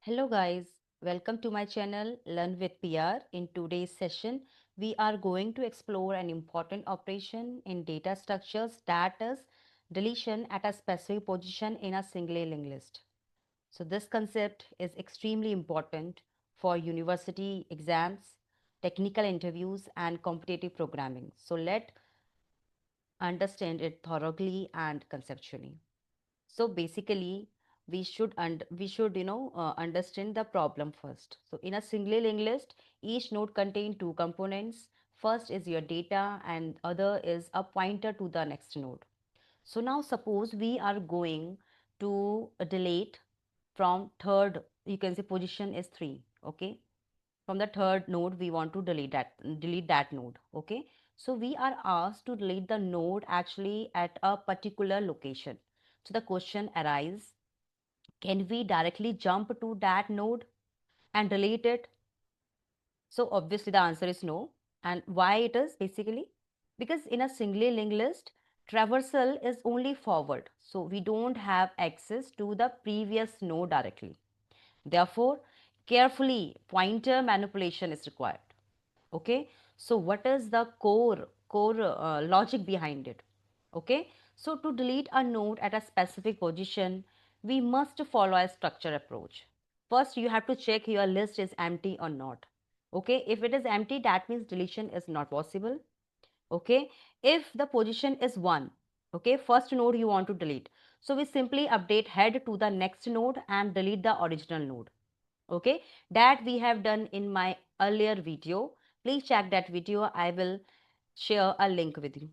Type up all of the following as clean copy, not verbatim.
Hello guys, welcome to my channel Learn with PR. In today's session, we are going to explore an important operation in data structures that is deletion at a specific position in a single linked list. So this concept is extremely important for university exams, technical interviews and competitive programming. So let's understand it thoroughly and conceptually. So basically we should understand the problem first. So in a single linked list, each node contains two components. First is your data and other is a pointer to the next node. So now suppose we are going to delete from third, you can say position is 3. Okay, from the third node we want to delete that node. Okay, so we are asked to delete the node actually at a particular location. So the question arises, can we directly jump to that node and delete it? So obviously the answer is no. And why it is? Basically because in a singly linked list, traversal is only forward, so we don't have access to the previous node directly. Therefore carefully pointer manipulation is required. Okay, so what is the core logic behind it? Okay, so to delete a node at a specific position, we must follow a structure approach. First you have to check your list is empty or not. Okay, if it is empty, that means deletion is not possible. Okay, if the position is 1, okay, first node you want to delete, so we simply update head to the next node and delete the original node. Okay, that we have done in my earlier video. Please check that video, I will share a link with you.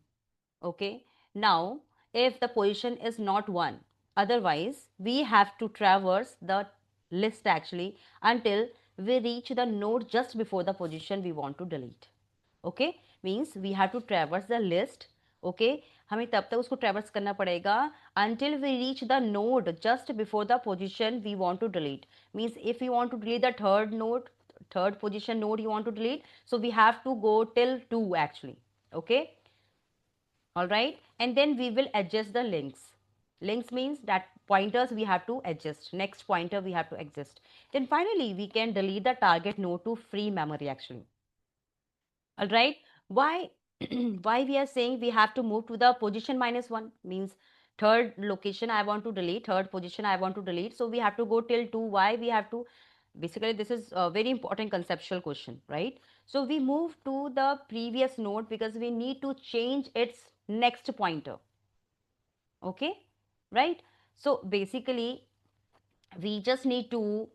Okay, now if the position is not 1, otherwise we have to traverse the list actually until we reach the node just before the position we want to delete. Okay, means we have to traverse the list. Okay, हमें तब तक उसको traverse करना पड़ेगा until we reach the node just before the position we want to delete. Means if you want to delete the third position node you want to delete, so we have to go till 2 actually. Okay, all right, and then we will adjust the links means that pointers we have to adjust, next pointer we have to adjust. Then finally we can delete the target node to free memory actually. All right, why why we are saying we have to move to the position -1 means third location I want to delete, third position I want to delete, so we have to go till 2. Why we have to? Basically this is a very important conceptual question, right? So we move to the previous node because we need to change its next pointer. Okay, right? So basically we just need to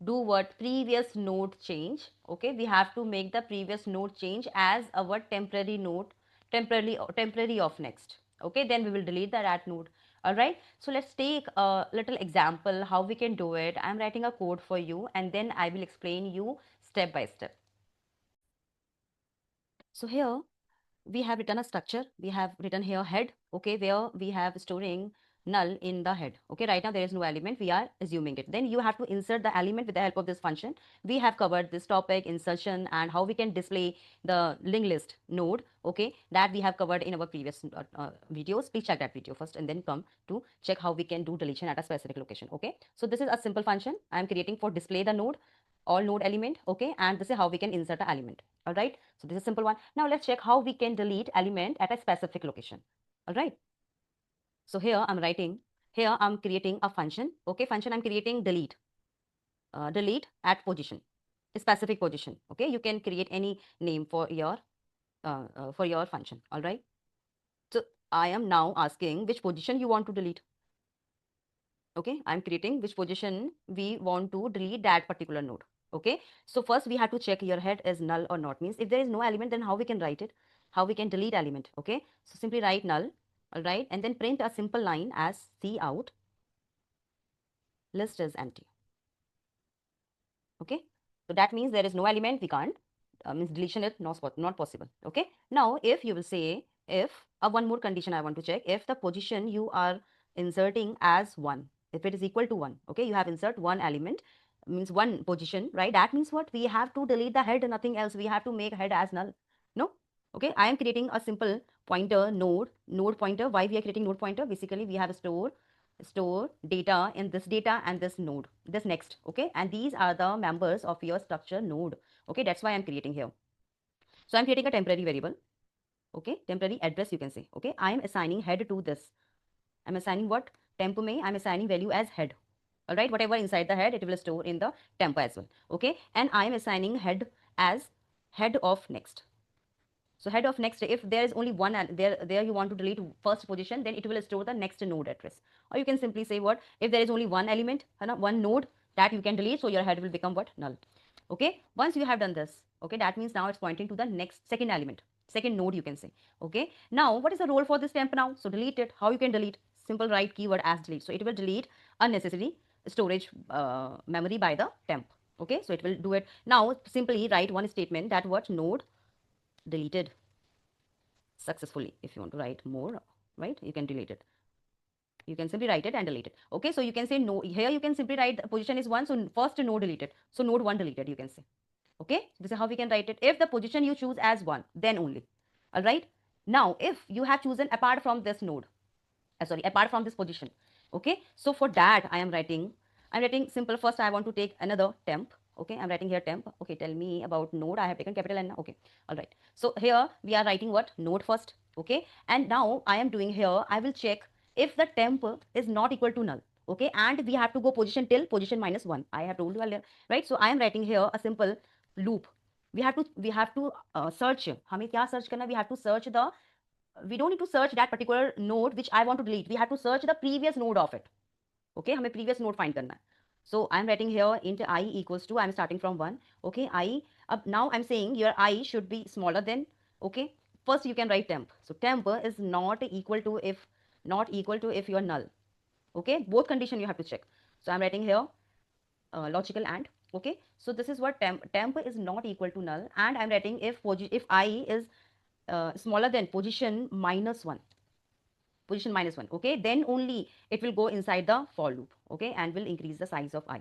do what? Previous node change. Okay, we have to make the previous node change as our temporary node, temporary of next. Okay, then we will delete that node. All right, so let's take a little example how we can do it. I'm writing a code for you and then I will explain you step by step. So here we have written a structure. We have written here head, okay, where we have storing null in the head. Okay, right now there is no element, we are assuming it. Then you have to insert the element with the help of this function. We have covered this topic, insertion, and how we can display the linked list node. Okay, that we have covered in our previous videos. Please check that video first and then come to check how we can do deletion at a specific location. Okay, so this is a simple function I am creating for display the node, all node element. Okay, and this is how we can insert an element. All right, so this is a simple one. Now let's check how we can delete element at a specific location. All right, so here I'm creating a function. Okay, function I'm creating delete, delete at position, a specific position. Okay, you can create any name for your function. All right, so I am now asking which position you want to delete. Okay, I'm creating which position we want to delete that particular node. Okay, so first we have to check your head is null or not. Means if there is no element, then how we can write it, how we can delete element. Okay, so simply write null. All right, and then print a simple line as cout list is empty. Okay, so that means there is no element, we can't, means deletion is not possible. Okay, now if you will say, if one more condition I want to check, if the position you are inserting as 1, if it is equal to 1, okay, you have insert one element, means one position, right? That means what? We have to delete the head, nothing else. We have to make head as null. No, okay, I am creating a simple pointer node pointer. Why we are creating node pointer? Basically we have a store store data in this data and this node, this next, okay? And these are the members of your structure node, okay? That's why I'm creating here. So I'm creating a temporary variable, okay? Temporary address you can say, okay? I'm assigning head to this. I'm assigning what? Temp may, I'm assigning value as head. All right, whatever inside the head, it will store in the temp as well, okay? And I'm assigning head as head of next. So head of next, if there is only one and there you want to delete first position, then it will store the next node address. Or you can simply say what? If there is only one element, one node that you can delete, so your head will become what? Null. Okay. Once you have done this, okay, that means now it's pointing to the next second element, second node you can say. Okay. Now what is the role for this temp now? So delete it. How you can delete? Simple write keyword as delete. So it will delete unnecessary storage memory by the temp. Okay. So it will do it. Now simply write one statement that what node deleted successfully. If you want to write more, right, you can delete it. You can simply write it and delete it. Okay, so you can say no. Here you can simply write the position is 1, so first node deleted. So node 1 deleted, you can say. Okay, this is how we can write it. If the position you choose as 1, then only. All right. Now, if you have chosen apart from this node, sorry, apart from this position. Okay, so for that I'm writing simple. First I want to take another temp. Okay, I'm writing here temp. Okay, tell me about node. I have taken capital N. Okay, all right. So here we are writing what? Node first. Okay, and now I am doing here, I will check if the temp is not equal to null. Okay, and we have to go position till position minus 1. I have told you earlier, right? So I am writing here a simple loop. We have to search. हमें क्या search करना? We have to search the, we don't need to search that particular node which I want to delete. We have to search the previous node of it. Okay, हमें previous node find करना है. So I'm writing here int I equals to, I'm starting from 1. Okay, I, now I'm saying your I should be smaller than, okay, first you can write temp. So temp is not equal to if you're null. Okay, both condition you have to check. So I'm writing here logical and, okay, so this is what temp is not equal to null, and I'm writing if I is smaller than position minus 1, okay, then only it will go inside the for loop, okay, and will increase the size of I,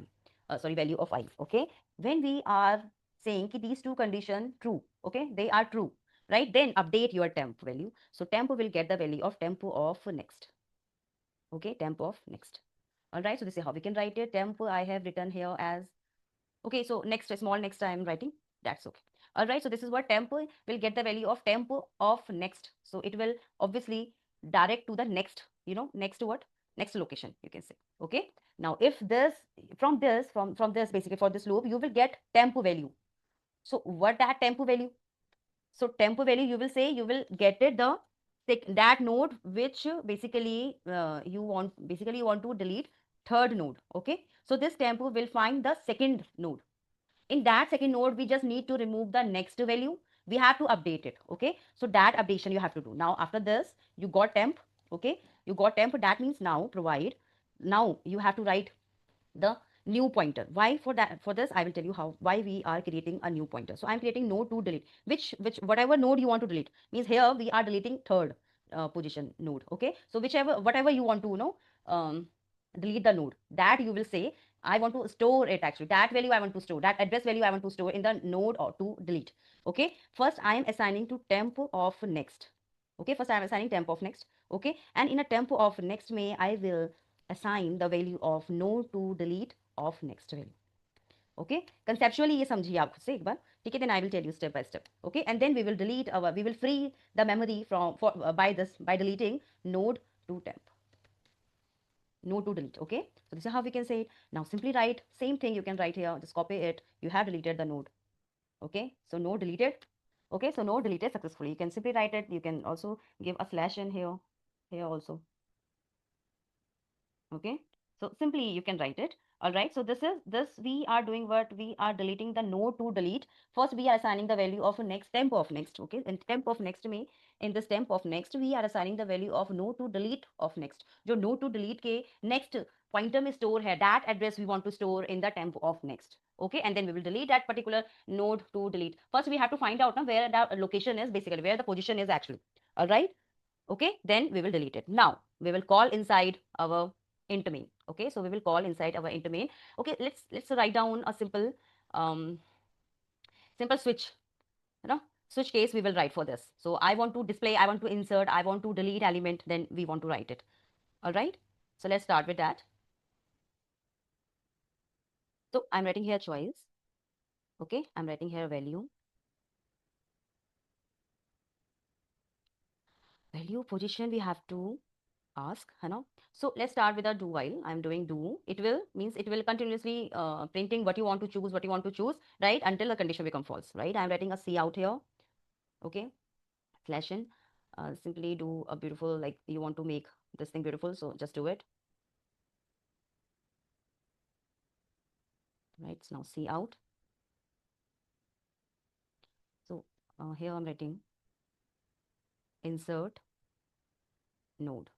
sorry, value of I. Okay, when we are saying ki these two condition true, okay, they are true, right, then update your temp value. So temp will get the value of temp of next. Okay, temp of next. All right, so this is how we can write it. Temp I have written here as, okay, so next, small next I am writing, that's okay. All right, so this is what temp will get the value of temp of next. So it will obviously direct to the next, next to what? Next location, you can say. Okay, now if this, from this, basically for this loop, you will get temp value. So what that temp value? So temp value, you will say, you will get it the that node which you want to delete third node. Okay, so this temp will find the second node. In that second node, we just need to remove the next value. We have to update it. Okay, so that updation you have to do. Now after this, you got temp. Okay, you got temp. That means now provide, now you have to write the new pointer. Why? For that, for this I will tell you how, why we are creating a new pointer. So I'm creating node to delete, which whatever node you want to delete, means here we are deleting third position node. Okay, so whatever you want to delete the node, that you will say I want to store it. Actually, that value I want to store, that address value I want to store in the node or to delete. Okay, first I am assigning to temp of next. Okay, first I am assigning temp of next. Okay, and in a temp of next may I will assign the value of node to delete of next value. Okay, conceptually ये समझिए आप खुद से एक बार, ठीक है? Then I will tell you step by step. Okay, and then we will free the memory by deleting node to temp, node to delete. Okay, so this is how we can say it. Now simply write same thing, you can write here, just copy it. You have deleted the node. Okay, so node deleted. Okay, so node deleted successfully. You can simply write it. You can also give a slash in here also. Okay, so simply you can write it. All right, so this we are doing what? We are deleting the node to delete. First we are assigning the value of next, temp of next. Okay, and temp of next में, in this temp of next we are assigning the value of node to delete of next. जो node to delete के next pointer में store है, that address we want to store in the temp of next. Okay, and then we will delete that particular node to delete. First we have to find out now where the location is, basically where the position is actually. All right, okay, then we will delete it. Now we will call inside our int main. Okay, so we will call inside our int main. Okay, let's write down a simple switch, switch case we will write for this. So I want to display, I want to insert, I want to delete element, then we want to write it. All right, So let's start with that. So I'm writing here choice. Okay, I'm writing here value. Value position we have to ask, है ना? So let's start with a do while. I'm doing do. It will means it will continuously printing what you want to choose, right? Until the condition become false, right? I'm writing a C out here. Okay, slash in. Simply do a beautiful, like you want to make this thing beautiful, so just do it. Right, so now C out. So here I'm writing insert node.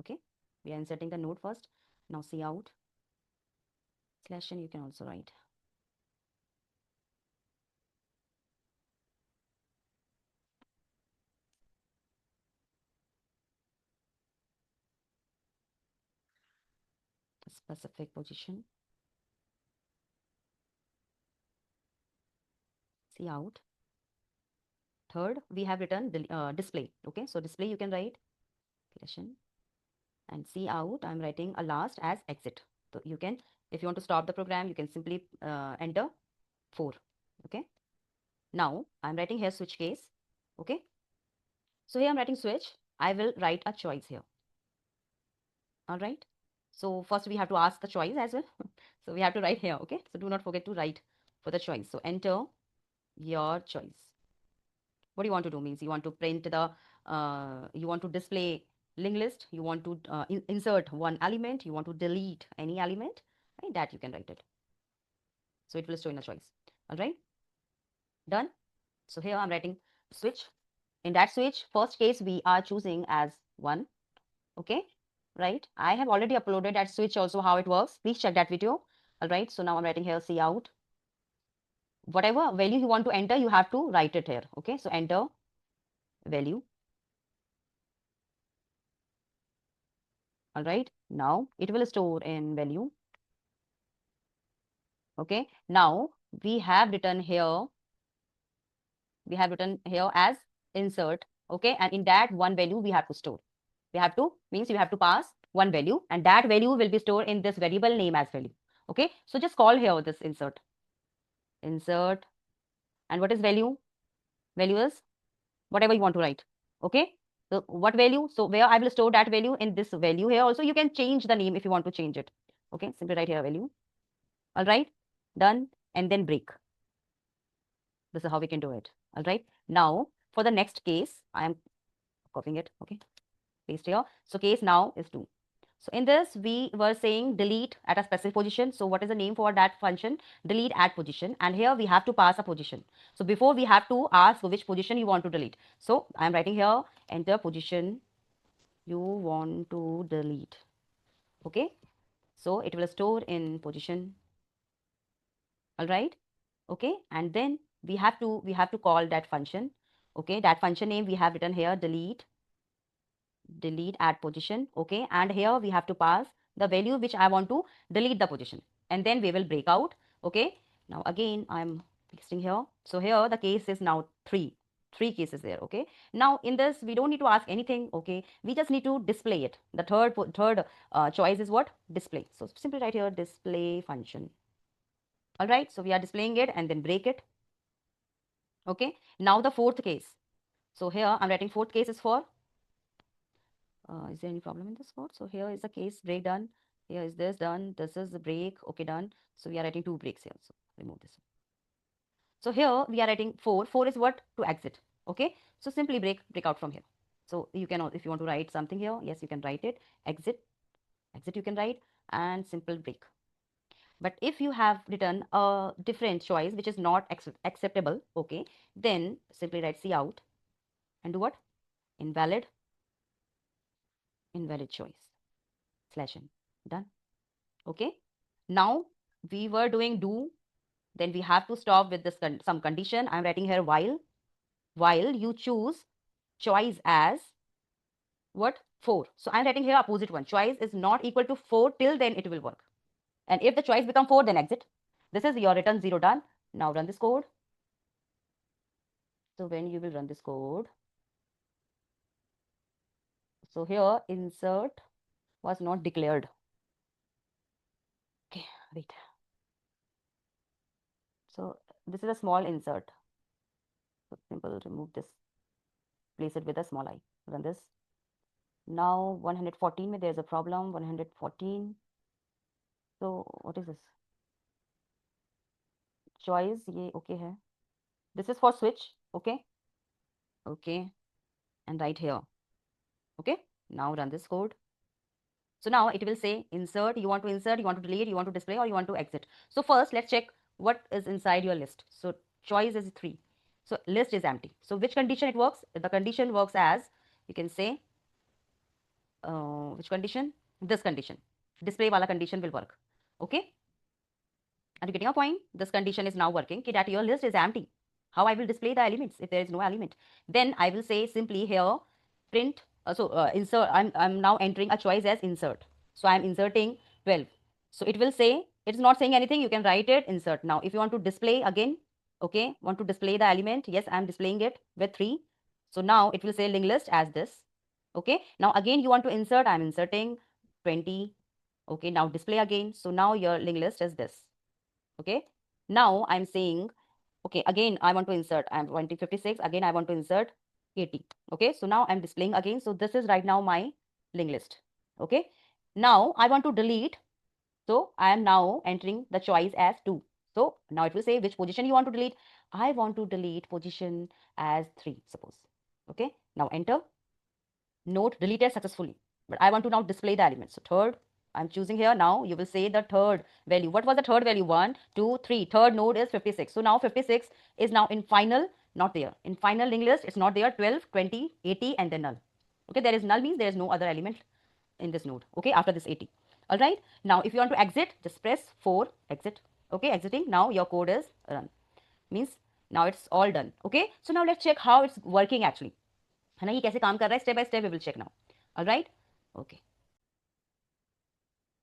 Okay, we are inserting the node first. Now C out. Slash n you can also write. The specific position. C out. Third, we have written the display. Okay, so display you can write slash n, and C out I'm writing a last as exit. So you can, if you want to stop the program, you can simply enter 4. Okay, now I'm writing here switch case. Okay, so here I'm writing switch. I will write a choice here. All right, so first we have to ask the choice as well. So we have to write here. Okay, so do not forget to write for the choice. So enter your choice. What do you want to do means you want to print the you want to display linked list, you want to insert one element, you want to delete any element, right? That you can write it, so it will show in a choice. All right, done. So here I'm writing switch. In that switch, first case we are choosing as 1. Okay, right? I have already uploaded that switch also, how it works. Please check that video. All right, so now I'm writing here C out. Whatever value you want to enter, you have to write it here. Okay, so enter value. All right, now it will store in value. Okay, now we have written here, as insert. Okay, and in that one value we have to store. We have to means you have to pass one value, and that value will be stored in this variable name as value. Okay, so just call here this insert. And what is value? Value is whatever you want to write. Okay, so what value? So where I will store that value in this value here. Also you can change the name if you want to change it. Okay, simply write here value. All right, done. And then break. This is how we can do it. All right, now for the next case I am copying it. Okay, paste here. So case now is 2. So in this we were saying delete at a specific position. So what is the name for that function? Delete at position, and here we have to pass a position. So before we have to ask which position you want to delete. So I am writing here enter position you want to delete. Okay, so it will store in position. All right, okay, and then we have to call that function. Okay, that function name we have written here delete at position. Okay, and here we have to pass the value which I want to delete the position, and then we will break out. Okay, now again I'm pasting here. So here the case is now 3 cases there. Okay, now in this we don't need to ask anything. Okay, we just need to display it. The third choice is what? Display. So simply write here display function. All right, so we are displaying it and then break it. Okay, now the fourth case. So here I'm writing fourth case is for is there any problem in this code? So here is the case break done. Here is this done. This is the break. Okay, done. So we are writing 2 breaks here. So remove this. So here we are writing 4. 4 is what? To exit. Okay, so simply break out from here. So you can, if you want to write something here, yes, you can write it. Exit you can write, and simple break. But if you have written a different choice which is not acceptable, okay, then simply write C out and do what? Invalid choice slash n. Done. Okay, now we were doing do, then we have to stop with this some condition. I'm writing here while you choose choice as what? 4. So I'm writing here opposite one. Choice is not equal to 4, till then it will work, and if the choice become 4, then exit. This is your return 0 done. Now run this code. So when you will run this code, so here insert was not declared. Okay, wait. So this is a small insert. So simple, remove this, place it with a small I. Run this. Now 114 में there's a problem. 114. So what is this? Choice ये okay है. This is for switch. Okay. Okay. And right here. Okay. Now run this code. So now it will say insert, you want to delete, you want to display, or you want to exit. So first let's check what is inside your list. So choice is 3. So list is empty. So which condition it works? The condition works as, you can say, which condition? This condition. Display wala condition will work. Okay. Are you getting a point? This condition is now working that your list is empty. How I will display the elements if there is no element? Then I will say simply here print. Insert. I'm now entering a choice as insert. So I'm inserting 12. So it will say, it's not saying anything. You can write it insert. Now if you want to display again, okay, want to display the element, yes, I'm displaying it with 3. So now it will say linked list as this. Okay. Now again you want to insert. I'm inserting 20. Okay. Now display again. So now your linked list is this. Okay. Now I'm saying, okay, again I want to insert, I'm 56, again I want to insert 80. Okay, so now I'm displaying again. So this is right now my linked list. Okay, now I want to delete. So I am now entering the choice as 2. So now it will say which position you want to delete. I want to delete position as 3, suppose. Okay, now enter. Note deleted successfully, but I want to now display the elements. So third, I'm choosing here. Now you will say the third value. What was the third value? 1, 2, 3. Third node is 56. So now 56 is now in final, not there. In final linked list, it's not there. 12, 20, 80, and then null. Okay, there is null means there is no other element in this node. Okay, after this 80. All right. Now if you want to exit, just press 4, exit. Okay, exiting. Now your code is run. Means now it's all done. Okay. So now let's check how it's working actually. है ना, ये कैसे काम कर रहा है, step by step we will check now. All right. Okay.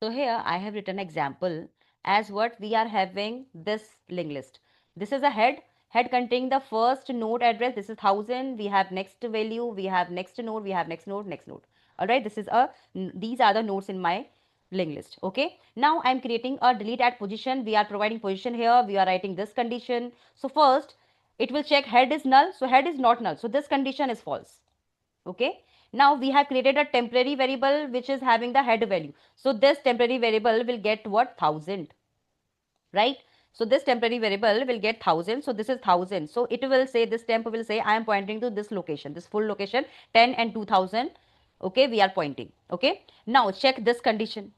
So here I have written example as what we are having this linked list. This is a head containing the first node address. This is 1000. We have next value. We have next node. We have next node. Next node. All right. These are the nodes in my linked list. Okay. Now I'm creating a delete at position. We are providing position here. We are writing this condition. So first it will check head is null. So head is not null. So this condition is false. Okay. Now we have created a temporary variable which is having the head value. So this temporary variable will get what? 1000. Right? So this temporary variable will get 1000. So this is 1000. So it will say, this temp will say I am pointing to this location, this full location 10 and 2000. Okay, we are pointing. Okay. Now check this condition.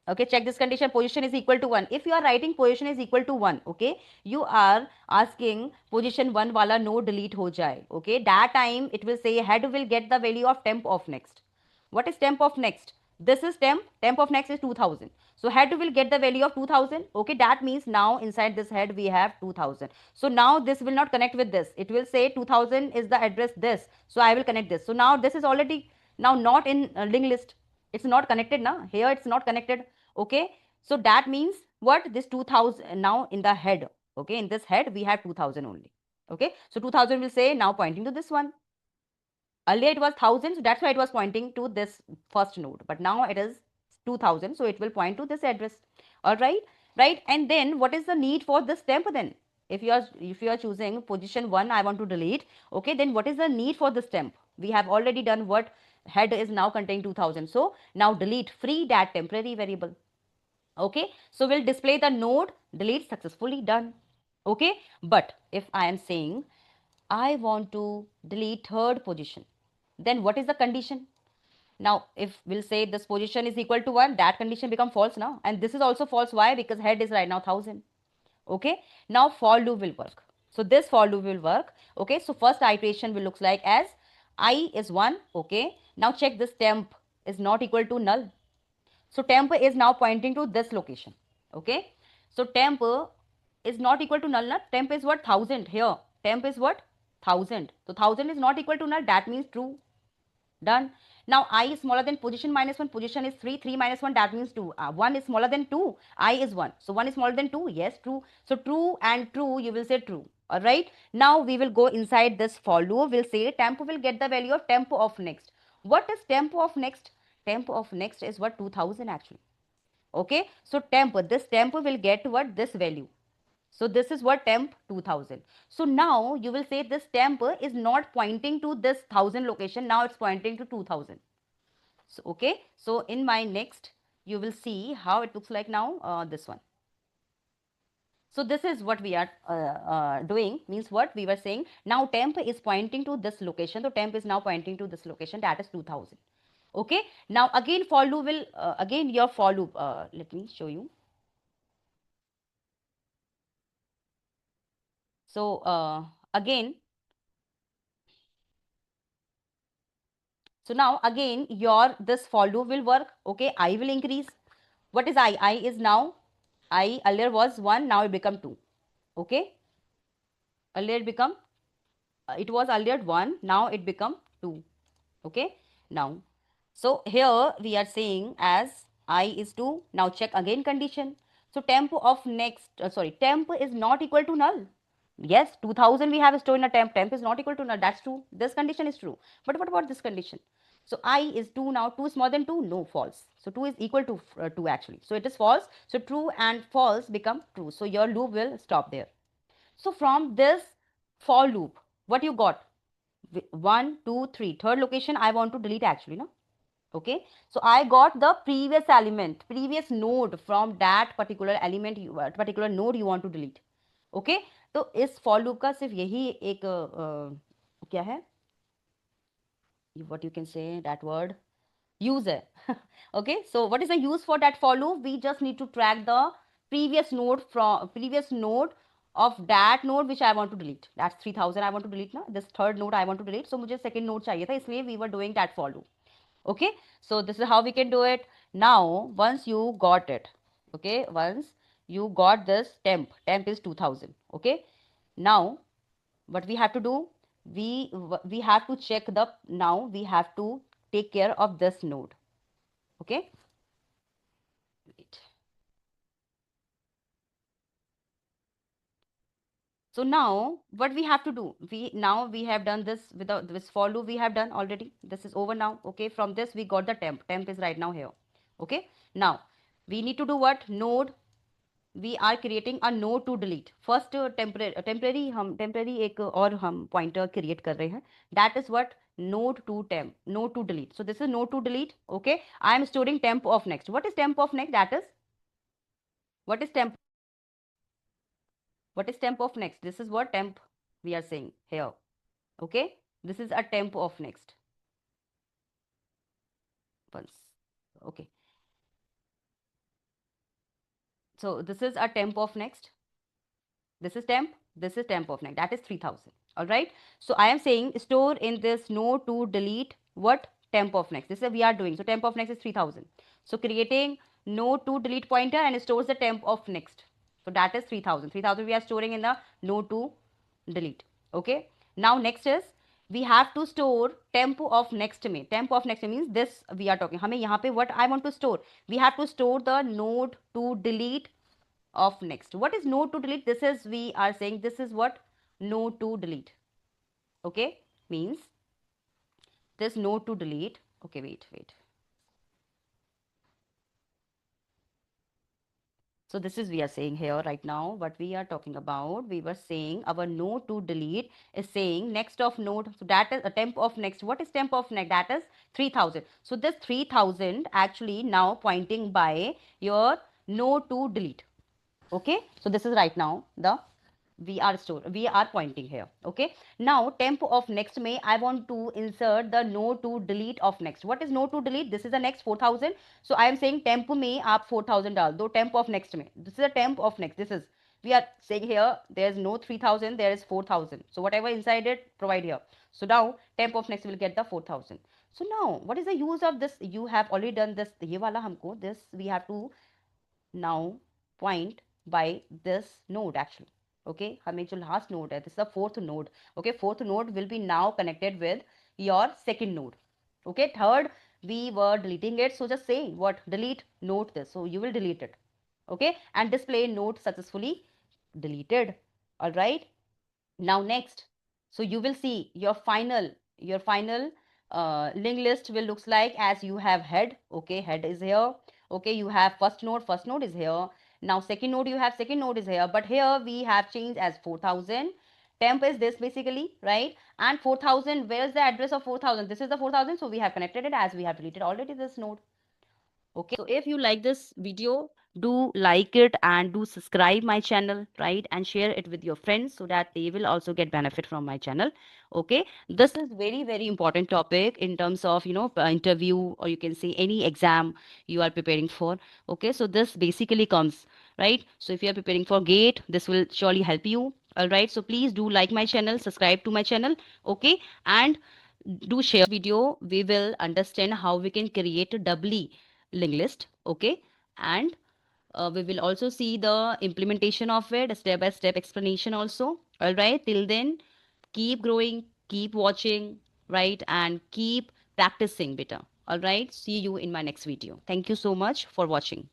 Okay, check this condition, position is equal to 1. If you are writing position is equal to 1, okay, you are asking position 1 wala no delete ho jaye. Okay, that time it will say head will get the value of temp of next. What is temp of next? This is temp of next is 2000. So head will get the value of 2000. Okay, that means now inside this head we have 2000. So now this will not connect with this. It will say 2000 is the address this. So I will connect this. So now this is already now not in linked list. It's not connected now. Here it's not connected. Okay, so that means what? This 2000 now in the head. Okay, in this head we have 2000 only. Okay, so 2000 will say now pointing to this one. Earlier it was 1000, so that's why it was pointing to this first node, but now it is 2000, so it will point to this address. All right, right. And then what is the need for this temp then? If you are choosing position 1, I want to delete. Okay, then what is the need for this temp? We have already done what? Head is now containing 2000. So now delete, free that temporary variable. Okay, so we'll display the node delete successfully done. Okay, but if I am saying I want to delete third position, then what is the condition? Now if we'll say this position is equal to 1, that condition become false now, and this is also false. Why? Because head is right now 1000. Okay, now for loop will work. So this for loop will work. Okay, so first iteration will looks like as I is 1. Okay, now check this temp is not equal to null. So temp is now pointing to this location. Okay, so temp is not equal to null. Temp is what? 1000 here. Temp is what? 1000. So 1000 is not equal to null. That means true. Done. Now I is smaller than position minus 1. Position is 3. 3 minus 1, that means 2. 1 is smaller than 2. I is 1. So 1 is smaller than 2. Yes, true. So true and true, you will say true. All right. Now we will go inside this for loop. We'll say temp will get the value of temp of next. What is temp of next? Temp of next is what? 2000 actually. Okay, so temp, this temp will get what? This value. So this is what? Temp 2000. So now you will say this temp is not pointing to this 1000 location, now it's pointing to 2000. So okay, so in my next you will see how it looks like now, this one. So this is what we are doing, means what we were saying. Now temp is pointing to this location. So temp is now pointing to this location, that is 2000. Okay. Now again for loop will, again your for loop, let me show you. So again, so now again your this for loop will work. Okay, I will increase. What is I? I is now, I earlier was 1, now it become 2. Okay, earlier it become, it was earlier 1, now it become 2. Okay, now so here we are saying as I is 2. Now check again condition. So temp of next, sorry, temp is not equal to null. Yes, 2000 we have stored in a temp. Temp is not equal to null. That's true. This condition is true. But what about this condition? So I is 2 now. 2 is more than 2? No, false. So 2 is equal to 2 actually. So it is false. So true and false become true. So your loop will stop there. So from this for loop, what you got? 1, 2, 3. Third location I want to delete actually, no? Okay, so I got the previous element, previous node from that particular element, you particular node you want to delete. Okay, तो इस for loop का सिर्फ यही एक क्या है, what you can say that word, use है. Okay, so what is the use for that for loop? We just need to track the previous node from previous node of that node which I want to delete. That's 3000 I want to delete ना, this third node I want to delete. So मुझे second node चाहिए था, इसलिए we were doing that for loop. Okay, so this is how we can do it. Now once you got it, okay, once you got this temp is 2000. Okay, now what we have to do, we have to check the, now we have to take care of this node. Okay, wait. So now what we have to do, we have done this without this for loop, we have done already, this is over now. Okay, from this we got the temp is right now here. Okay, now we need to do what? Node, we are creating a node to delete. First temporary हम temporary एक और हम pointer create कर रहे हैं, that is what? Node to temp, node to delete. So this is node to delete. Okay, I am storing temp of next. What is temp of next? That is, what is temp, what is temp of next? This is what temp we are saying here. Okay, this is a temp of next once. Okay, so this is a temp of next, this is temp, this is temp of next, that is 3000. All right, so I am saying store in this node to delete what? Temp of next. This is we are doing. So temp of next is 3000. So creating node to delete pointer and stores the temp of next. So that is 3000. 3000 we are storing in the node to delete. Okay, now next is we have to store temp of next में. Temp of next means this we are talking. हमें यहाँ पे what I want to store, we have to store the node to delete of next. What is node to delete? This is, we are saying this is what? Node to delete. Okay, means this node to delete. Okay, wait. So this is we are saying here right now what we are talking about. We were saying our node to delete is saying next of node. So that is a temp of next. What is temp of next? That is 3000. So this 3000 actually now pointing by your node to delete. Okay, so this is right now the we are pointing here. Okay, now temp of next may I want to insert the node to delete of next. What is node to delete? This is the next 4000. So I am saying temp में आप 4000 डाल दो, temp of next में. This is a temp of next. This is, we are saying here there is no 3000, there is 4000. So whatever inside it provide here. So now temp of next will get the 4000. So now what is the use of this? You have already done this. ये वाला हमको this we have to now point by this node actually. Okay, हमें जो last node है, this is the fourth node. Okay, fourth node will be now connected with your second node. Okay, third we were deleting it, so just say what? Delete node this, so you will delete it. Okay, and display node successfully deleted. All right, now next, so you will see your final linked list will looks like as you have head. Okay, head is here. Okay, you have first node is here. Now second node, you have second node is here, but here we have changed as 4000. Temp is this basically, right? And 4000, where is the address of 4000? This is the 4000, so we have connected it as we have deleted already this node. Okay, so if you like this video, do like it and do subscribe my channel, right? And share it with your friends so that they will also get benefit from my channel. Okay, this is very important topic in terms of, you know, interview, or you can say any exam you are preparing for. Okay, so this basically comes, right? So if you are preparing for gate, this will surely help you. All right, so please do like my channel, subscribe to my channel. Okay, and do share video. We will understand how we can create a doubly linked list. Okay, and we will also see the implementation of it, a step by step explanation also. All right, till then, keep growing, keep watching, right, and keep practicing better. All right, see you in my next video. Thank you so much for watching.